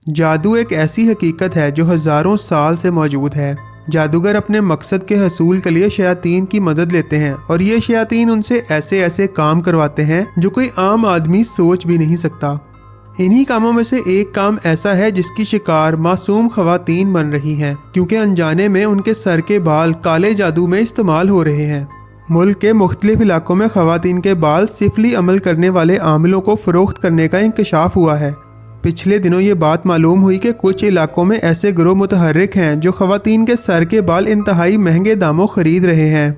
جادو ایک ایسی حقیقت ہے جو ہزاروں سال سے موجود ہے۔ جادوگر اپنے مقصد کے حصول کے لیے شیاطین کی مدد لیتے ہیں اور یہ شیاطین ان سے ایسے ایسے کام کرواتے ہیں جو کوئی عام آدمی سوچ بھی نہیں سکتا۔ انہی کاموں میں سے ایک کام ایسا ہے جس کی شکار معصوم خواتین بن رہی ہیں، کیونکہ انجانے میں ان کے سر کے بال کالے جادو میں استعمال ہو رہے ہیں۔ ملک کے مختلف علاقوں میں خواتین کے بال سفلی عمل کرنے والے عاملوں کو فروخت کرنے کا انکشاف ہوا ہے۔ پچھلے دنوں یہ بات معلوم ہوئی کہ کچھ علاقوں میں ایسے گروہ متحرک ہیں جو خواتین کے سر کے بال انتہائی مہنگے داموں خرید رہے ہیں،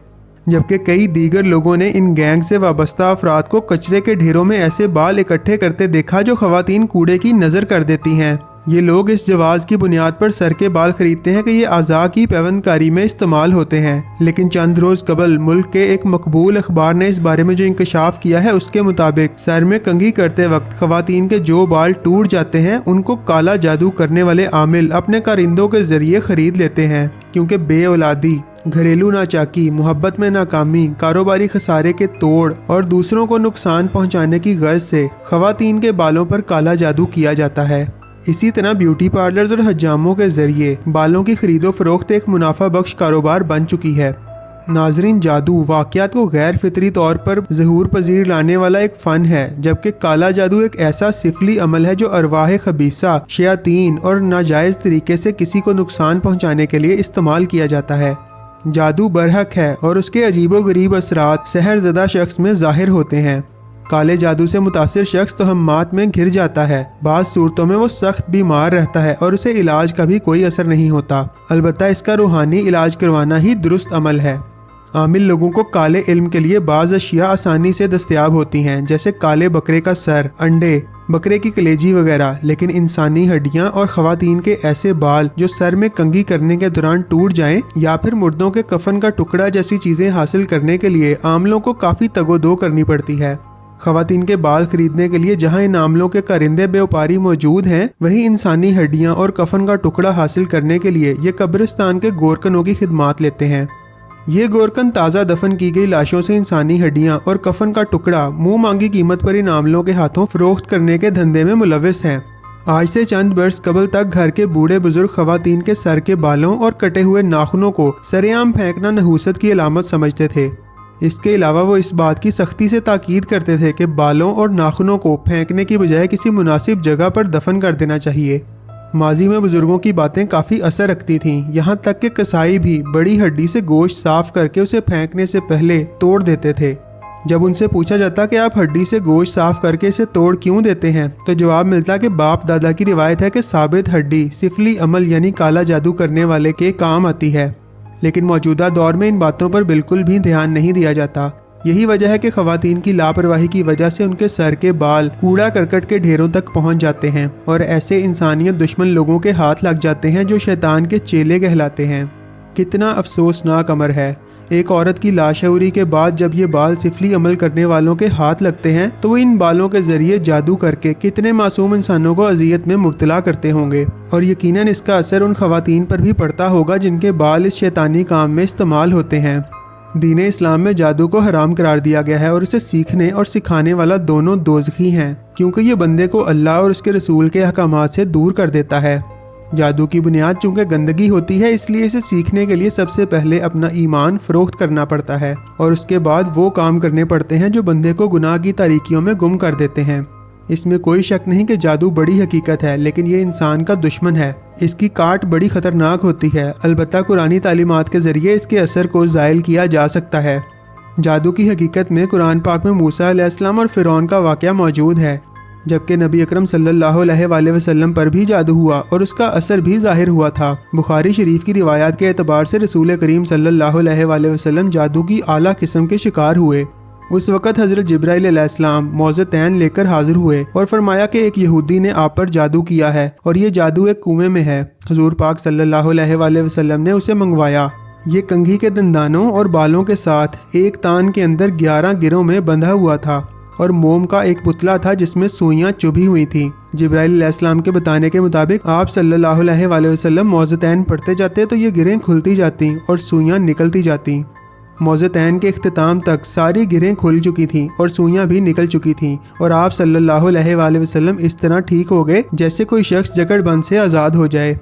جبکہ کئی دیگر لوگوں نے ان گینگ سے وابستہ افراد کو کچرے کے ڈھیروں میں ایسے بال اکٹھے کرتے دیکھا جو خواتین کوڑے کی نظر کر دیتی ہیں۔ یہ لوگ اس جواز کی بنیاد پر سر کے بال خریدتے ہیں کہ یہ اعضاء کی پیوند کاری میں استعمال ہوتے ہیں، لیکن چند روز قبل ملک کے ایک مقبول اخبار نے اس بارے میں جو انکشاف کیا ہے اس کے مطابق سر میں کنگھی کرتے وقت خواتین کے جو بال ٹوٹ جاتے ہیں ان کو کالا جادو کرنے والے عامل اپنے کارندوں کے ذریعے خرید لیتے ہیں، کیونکہ بے اولادی، گھریلو ناچاکی، محبت میں ناکامی، کاروباری خسارے کے توڑ اور دوسروں کو نقصان پہنچانے کی غرض سے خواتین کے بالوں پر کالا جادو کیا جاتا ہے۔ اسی طرح بیوٹی پارلرز اور حجاموں کے ذریعے بالوں کی خرید و فروخت ایک منافع بخش کاروبار بن چکی ہے۔ ناظرین، جادو واقعات کو غیر فطری طور پر ظہور پذیر لانے والا ایک فن ہے، جبکہ کالا جادو ایک ایسا سفلی عمل ہے جو ارواح خبیثہ، شیاطین اور ناجائز طریقے سے کسی کو نقصان پہنچانے کے لیے استعمال کیا جاتا ہے۔ جادو برحق ہے اور اس کے عجیب و غریب اثرات سحر زدہ شخص میں ظاہر ہوتے ہیں۔ کالے جادو سے متاثر شخص توہمات میں گھر جاتا ہے، بعض صورتوں میں وہ سخت بیمار رہتا ہے اور اسے علاج کا بھی کوئی اثر نہیں ہوتا، البتہ اس کا روحانی علاج کروانا ہی درست عمل ہے۔ عامل لوگوں کو کالے علم کے لیے بعض اشیاء آسانی سے دستیاب ہوتی ہیں، جیسے کالے بکرے کا سر، انڈے، بکرے کی کلیجی وغیرہ، لیکن انسانی ہڈیاں اور خواتین کے ایسے بال جو سر میں کنگھی کرنے کے دوران ٹوٹ جائیں یا پھر مردوں کے کفن کا ٹکڑا جیسی چیزیں حاصل کرنے کے لیے عاملوں کو کافی تگ و دو کرنی پڑتی ہے۔ خواتین کے بال خریدنے کے لیے جہاں ان عاملوں کے کارندے بے وپاری موجود ہیں، وہیں انسانی ہڈیاں اور کفن کا ٹکڑا حاصل کرنے کے لیے یہ قبرستان کے گورکنوں کی خدمات لیتے ہیں۔ یہ گورکن تازہ دفن کی گئی لاشوں سے انسانی ہڈیاں اور کفن کا ٹکڑا منہ مانگی قیمت پر ان عاملوں کے ہاتھوں فروخت کرنے کے دھندے میں ملوث ہیں۔ آج سے چند برس قبل تک گھر کے بوڑھے بزرگ خواتین کے سر کے بالوں اور کٹے ہوئے ناخنوں کو سر عام پھینکنا نحوست کی علامت سمجھتے تھے۔ اس کے علاوہ وہ اس بات کی سختی سے تاکید کرتے تھے کہ بالوں اور ناخنوں کو پھینکنے کی بجائے کسی مناسب جگہ پر دفن کر دینا چاہیے۔ ماضی میں بزرگوں کی باتیں کافی اثر رکھتی تھیں، یہاں تک کہ کسائی بھی بڑی ہڈی سے گوشت صاف کر کے اسے پھینکنے سے پہلے توڑ دیتے تھے۔ جب ان سے پوچھا جاتا کہ آپ ہڈی سے گوشت صاف کر کے اسے توڑ کیوں دیتے ہیں، تو جواب ملتا کہ باپ دادا کی روایت ہے کہ ثابت ہڈی سفلی عمل یعنی کالا جادو کرنے والے کے کام آتی ہے، لیکن موجودہ دور میں ان باتوں پر بالکل بھی دھیان نہیں دیا جاتا۔ یہی وجہ ہے کہ خواتین کی لاپرواہی کی وجہ سے ان کے سر کے بال کوڑا کرکٹ کے ڈھیروں تک پہنچ جاتے ہیں اور ایسے انسانیت دشمن لوگوں کے ہاتھ لگ جاتے ہیں جو شیطان کے چیلے کہلاتے ہیں۔ کتنا افسوسناک امر ہے، ایک عورت کی لاشعوری کے بعد جب یہ بال سفلی عمل کرنے والوں کے ہاتھ لگتے ہیں تو وہ ان بالوں کے ذریعے جادو کر کے کتنے معصوم انسانوں کو اذیت میں مبتلا کرتے ہوں گے، اور یقیناً اس کا اثر ان خواتین پر بھی پڑتا ہوگا جن کے بال اس شیطانی کام میں استعمال ہوتے ہیں۔ دین اسلام میں جادو کو حرام قرار دیا گیا ہے اور اسے سیکھنے اور سکھانے والا دونوں دوزخی ہیں، کیونکہ یہ بندے کو اللہ اور اس کے رسول کے احکامات سے دور کر دیتا ہے۔ جادو کی بنیاد چونکہ گندگی ہوتی ہے، اس لیے اسے سیکھنے کے لیے سب سے پہلے اپنا ایمان فروخت کرنا پڑتا ہے اور اس کے بعد وہ کام کرنے پڑتے ہیں جو بندے کو گناہ کی تاریکیوں میں گم کر دیتے ہیں۔ اس میں کوئی شک نہیں کہ جادو بڑی حقیقت ہے، لیکن یہ انسان کا دشمن ہے، اس کی کاٹ بڑی خطرناک ہوتی ہے، البتہ قرآنی تعلیمات کے ذریعے اس کے اثر کو زائل کیا جا سکتا ہے۔ جادو کی حقیقت میں قرآن پاک میں موسیٰ علیہ السلام اور فرعون کا واقعہ موجود ہے، جبکہ نبی اکرم صلی اللہ علیہ وآلہ وسلم پر بھی جادو ہوا اور اس کا اثر بھی ظاہر ہوا تھا۔ بخاری شریف کی روایات کے اعتبار سے رسول کریم صلی اللہ علیہ وآلہ وسلم جادو کی اعلیٰ قسم کے شکار ہوئے۔ اس وقت حضرت جبرائیل علیہ السلام موذتین لے کر حاضر ہوئے اور فرمایا کہ ایک یہودی نے آپ پر جادو کیا ہے اور یہ جادو ایک کنویں میں ہے۔ حضور پاک صلی اللہ علیہ وآلہ وسلم نے اسے منگوایا۔ یہ کنگھی کے دندانوں اور بالوں کے ساتھ ایک تان کے اندر 11 گروں میں بندھا ہوا تھا اور موم کا ایک پتلا تھا جس میں سوئیاں چبھی ہوئی تھیں۔ جبرائیل علیہ السلام کے بتانے کے مطابق آپ صلی اللہ علیہ وآلہ وسلم موذتین پڑھتے جاتے تو یہ گریں کھلتی جاتی اور سوئیاں نکلتی جاتی۔ موزتین کے اختتام تک ساری گرہیں کھل چکی تھیں اور سوئیاں بھی نکل چکی تھیں اور آپ صلی اللہ علیہ وآلہ وسلم اس طرح ٹھیک ہو گئے جیسے کوئی شخص جکڑ بند سے آزاد ہو جائے۔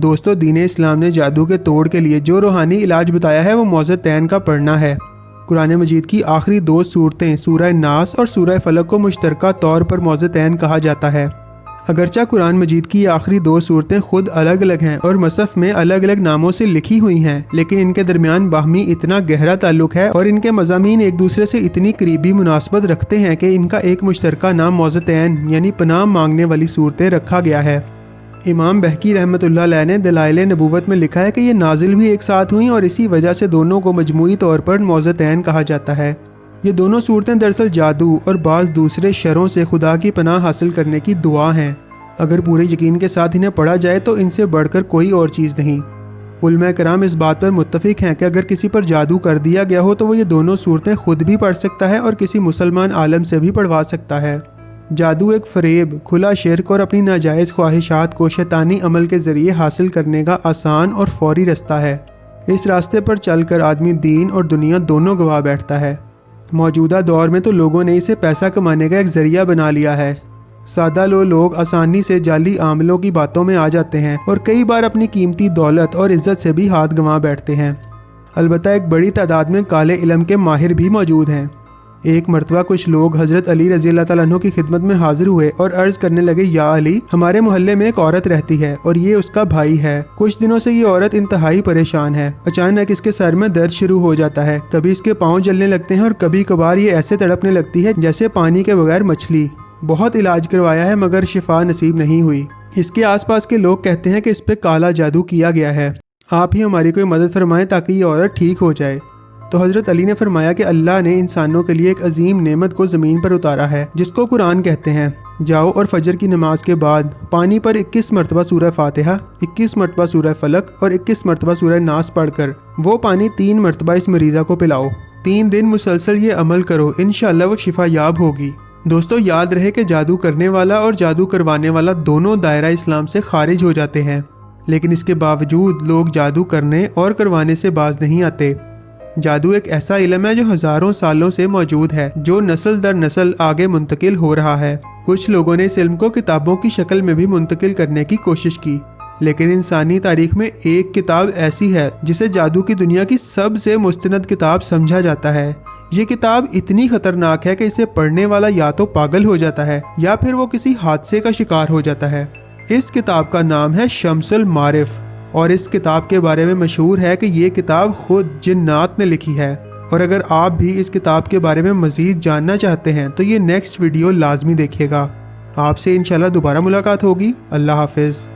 دوستو، دین اسلام نے جادو کے توڑ کے لیے جو روحانی علاج بتایا ہے وہ موزتین کا پڑھنا ہے۔ قرآن مجید کی آخری 2 سورتیں سورہ ناس اور سورہ فلق کو مشترکہ طور پر موزتین کہا جاتا ہے۔ اگرچہ قرآن مجید کی آخری 2 سورتیں خود الگ الگ ہیں اور مصحف میں الگ الگ ناموں سے لکھی ہوئی ہیں، لیکن ان کے درمیان باہمی اتنا گہرا تعلق ہے اور ان کے مضامین ایک دوسرے سے اتنی قریبی مناسبت رکھتے ہیں کہ ان کا ایک مشترکہ نام موزتین یعنی پناہ مانگنے والی صورتیں رکھا گیا ہے۔ امام بہقی رحمۃ اللہ علیہ نے دلائل نبوت میں لکھا ہے کہ یہ نازل بھی ایک ساتھ ہوئیں اور اسی وجہ سے دونوں کو مجموعی طور پر موزتین کہا جاتا ہے۔ یہ دونوں صورتیں دراصل جادو اور بعض دوسرے شروں سے خدا کی پناہ حاصل کرنے کی دعا ہیں۔ اگر پورے یقین کے ساتھ انہیں پڑھا جائے تو ان سے بڑھ کر کوئی اور چیز نہیں۔ علماء کرام اس بات پر متفق ہیں کہ اگر کسی پر جادو کر دیا گیا ہو تو وہ یہ دونوں صورتیں خود بھی پڑھ سکتا ہے اور کسی مسلمان عالم سے بھی پڑھوا سکتا ہے۔ جادو ایک فریب، کھلا شرک اور اپنی ناجائز خواہشات کو شیطانی عمل کے ذریعے حاصل کرنے کا آسان اور فوری رستہ ہے۔ اس راستے پر چل کر آدمی دین اور دنیا دونوں گوا بیٹھتا ہے۔ موجودہ دور میں تو لوگوں نے اسے پیسہ کمانے کا ایک ذریعہ بنا لیا ہے۔ سادہ لوگ آسانی سے جعلی عاملوں کی باتوں میں آ جاتے ہیں اور کئی بار اپنی قیمتی دولت اور عزت سے بھی ہاتھ گنوا بیٹھتے ہیں۔ البتہ ایک بڑی تعداد میں کالے علم کے ماہر بھی موجود ہیں۔ ایک مرتبہ کچھ لوگ حضرت علی رضی اللہ تعالیٰ عنہ کی خدمت میں حاضر ہوئے اور عرض کرنے لگے، یا علی، ہمارے محلے میں ایک عورت رہتی ہے اور یہ اس کا بھائی ہے۔ کچھ دنوں سے یہ عورت انتہائی پریشان ہے۔ اچانک اس کے سر میں درد شروع ہو جاتا ہے، کبھی اس کے پاؤں جلنے لگتے ہیں اور کبھی کبھار یہ ایسے تڑپنے لگتی ہے جیسے پانی کے بغیر مچھلی۔ بہت علاج کروایا ہے مگر شفا نصیب نہیں ہوئی۔ اس کے آس پاس کے لوگ کہتے ہیں کہ اس پہ کالا جادو کیا گیا ہے، آپ ہی ہماری کوئی مدد فرمائیں تاکہ یہ عورت ٹھیک ہو جائے۔ تو حضرت علی نے فرمایا کہ اللہ نے انسانوں کے لیے ایک عظیم نعمت کو زمین پر اتارا ہے جس کو قرآن کہتے ہیں۔ جاؤ اور فجر کی نماز کے بعد پانی پر 21 مرتبہ سورہ فاتحہ، 21 مرتبہ سورہ فلق اور 21 مرتبہ سورہ ناس پڑھ کر وہ پانی 3 مرتبہ اس مریضہ کو پلاؤ۔ 3 دن مسلسل یہ عمل کرو، انشاءاللہ وہ شفا یاب ہوگی۔ دوستو، یاد رہے کہ جادو کرنے والا اور جادو کروانے والا دونوں دائرہ اسلام سے خارج ہو جاتے ہیں، لیکن اس کے باوجود لوگ جادو کرنے اور کروانے سے باز نہیں آتے۔ جادو ایک ایسا علم ہے جو ہزاروں سالوں سے موجود ہے، جو نسل در نسل آگے منتقل ہو رہا ہے۔ کچھ لوگوں نے اس علم کو کتابوں کی شکل میں بھی منتقل کرنے کی کوشش کی، لیکن انسانی تاریخ میں ایک کتاب ایسی ہے جسے جادو کی دنیا کی سب سے مستند کتاب سمجھا جاتا ہے۔ یہ کتاب اتنی خطرناک ہے کہ اسے پڑھنے والا یا تو پاگل ہو جاتا ہے یا پھر وہ کسی حادثے کا شکار ہو جاتا ہے۔ اس کتاب کا نام ہے شمس المعارف، اور اس کتاب کے بارے میں مشہور ہے کہ یہ کتاب خود جنات نے لکھی ہے۔ اور اگر آپ بھی اس کتاب کے بارے میں مزید جاننا چاہتے ہیں تو یہ نیکسٹ ویڈیو لازمی دیکھیے گا۔ آپ سے انشاءاللہ دوبارہ ملاقات ہوگی۔ اللہ حافظ۔